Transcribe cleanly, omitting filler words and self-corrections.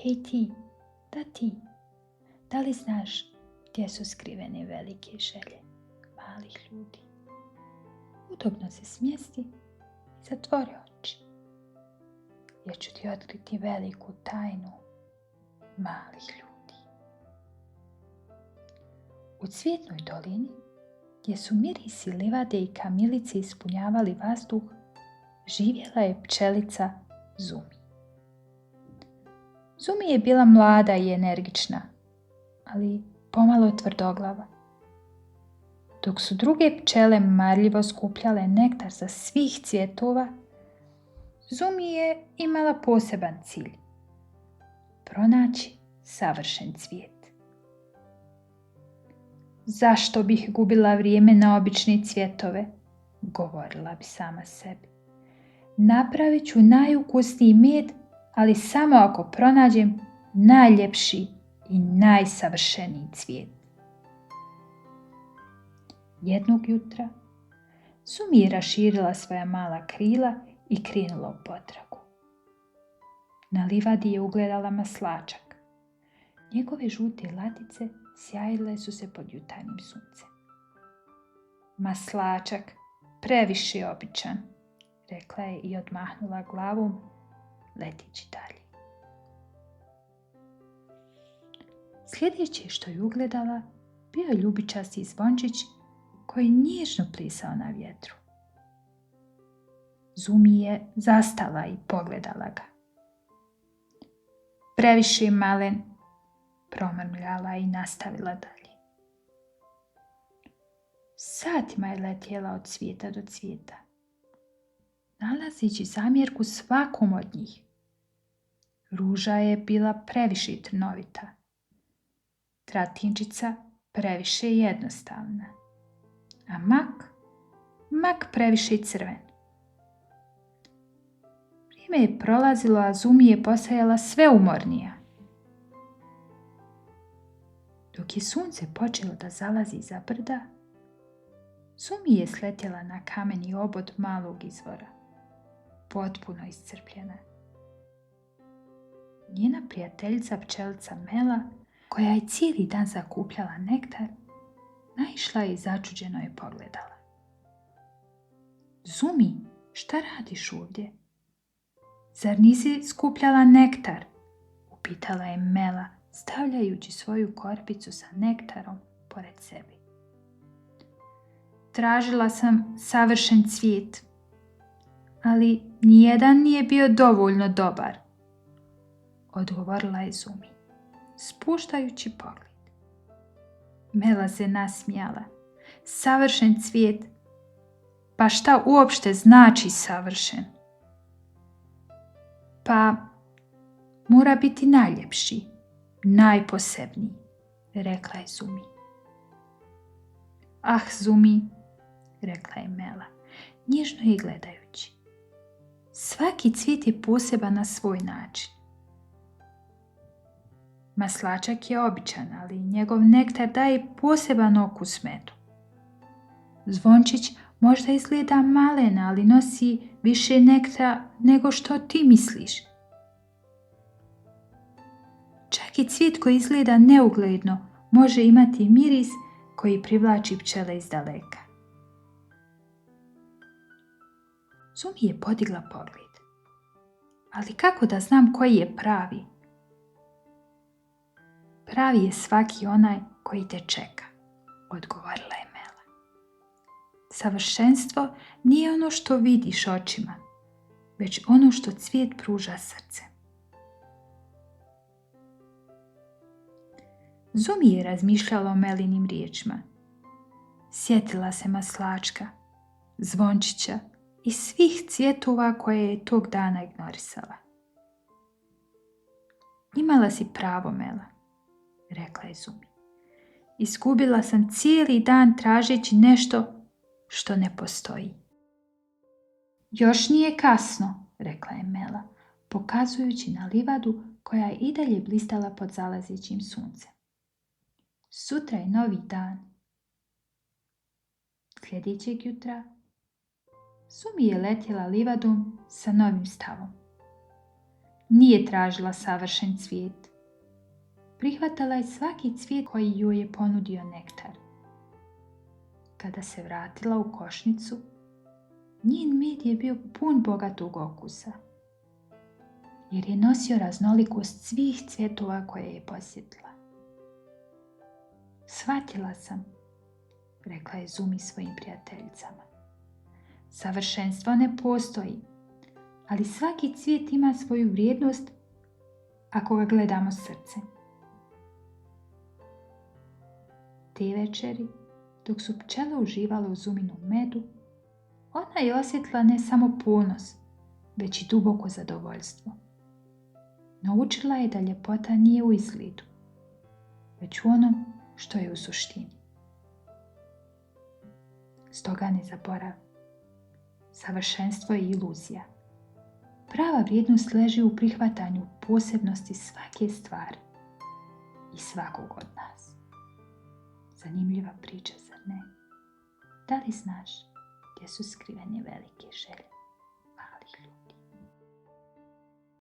Hej ti, da ti, da li znaš gdje su skrivene velike želje malih ljudi? Udobno se smjesti i zatvori oči. Ja ću ti otkriti veliku tajnu malih ljudi. U Cvjetnoj dolini, gdje su mirisi livade i kamilice ispunjavali vazduh, živjela je pčelica Zumi. Zumi je bila mlada i energična, ali pomalo tvrdoglava. Dok su druge pčele marljivo skupljale nektar sa svih cvjetova, Zumi je imala poseban cilj – pronaći savršen cvijet. Zašto bih gubila vrijeme na obične cvjetove, govorila bi sama sebi. Napravit ću najukusniji med, ali samo ako pronađem najljepši i najsavršeniji cvijet. Jednog jutra Zumi je raširila svoja mala krila i krenula u potragu. Na livadi je ugledala maslačak. Njegove žute latice sjajile su se pod jutarnjim suncem. Maslačak, previše običan, rekla je i odmahnula glavom, leteći dalje. Sljedeće što je ugledala bio je ljubičasti zvončić koji nježno plisao na vjetru. Zumi je zastala i pogledala ga. Previše malen, promrmljala i nastavila dalje. Satima je letjela od cvijeta do cvijeta, nalazeći zamjerku svakom od njih. Ruža je bila previše trnovita, tratinčica previše jednostavna, a mak previše crven. Vrijeme je prolazilo, a Zumi je postajala sve umornija. Dok je sunce počelo da zalazi iza brda, Zumi je sletjela na kameni obod malog izvora, potpuno iscrpljena. Njena prijateljica pčelica Mela, koja je cijeli dan zakupljala nektar, naišla je i začuđeno je pogledala. Zumi, šta radiš ovdje? Zar nisi skupljala nektar? Upitala je Mela, stavljajući svoju korpicu sa nektarom pored sebe. Tražila sam savršen cvijet, ali nijedan nije bio dovoljno dobar, odgovorila je Zumi, spuštajući pogled. Mela se nasmijala. Savršen cvijet? Pa šta uopšte znači savršen? Pa mora biti najljepši, najposebniji, rekla je Zumi. Ah, Zumi, rekla je Mela, nježno je gledajući. Svaki cvijet je poseban na svoj način. Maslačak je običan, ali njegov nektar daje poseban okus medu. Zvončić možda izgleda malen, ali nosi više nektara nego što ti misliš. Čak i cvijet koji izgleda neugledno može imati miris koji privlači pčele iz daleka. Zumi je podigla pogled. Ali kako da znam koji je pravi? Pravi je svaki onaj koji te čeka, odgovorila je Mela. Savršenstvo nije ono što vidiš očima, već ono što cvijet pruža srce. Zumi je razmišljala o Melinim riječima. Sjetila se maslačka, zvončića i svih cvjetova koje je tog dana ignorisala. Imala si pravo, Mela, rekla je Zumi. Izgubila sam cijeli dan tražeći nešto što ne postoji. Još nije kasno, rekla je Mela, pokazujući na livadu koja je i dalje blistala pod zalazećim suncem. Sutra je novi dan. Sljedećeg jutra Zumi je letjela livadom sa novim stavom. nije tražila savršen cvijet. Prihvatala je svaki cvijet koji joj je ponudio nektar. Kada se vratila u košnicu, njen med je bio pun bogatog okusa, jer je nosio raznolikost svih cvjetova koje je posjetila. Shvatila sam, rekla je Zumi svojim prijateljicama. Savršenstvo ne postoji, ali svaki cvijet ima svoju vrijednost ako ga gledamo srcem. Te večeri, dok su pčele uživale u Zuminom medu, ona je osjetila ne samo ponos, već i duboko zadovoljstvo. Naučila je da ljepota nije u izgledu, već u onom što je u suštini. Stoga ne zaboravi, savršenstvo je iluzija. Prava vrijednost leži u prihvatanju posebnosti svake stvari i svakog od nas. Zanimljiva priča, zar ne? Da li znaš gdje su skrivene velike želje?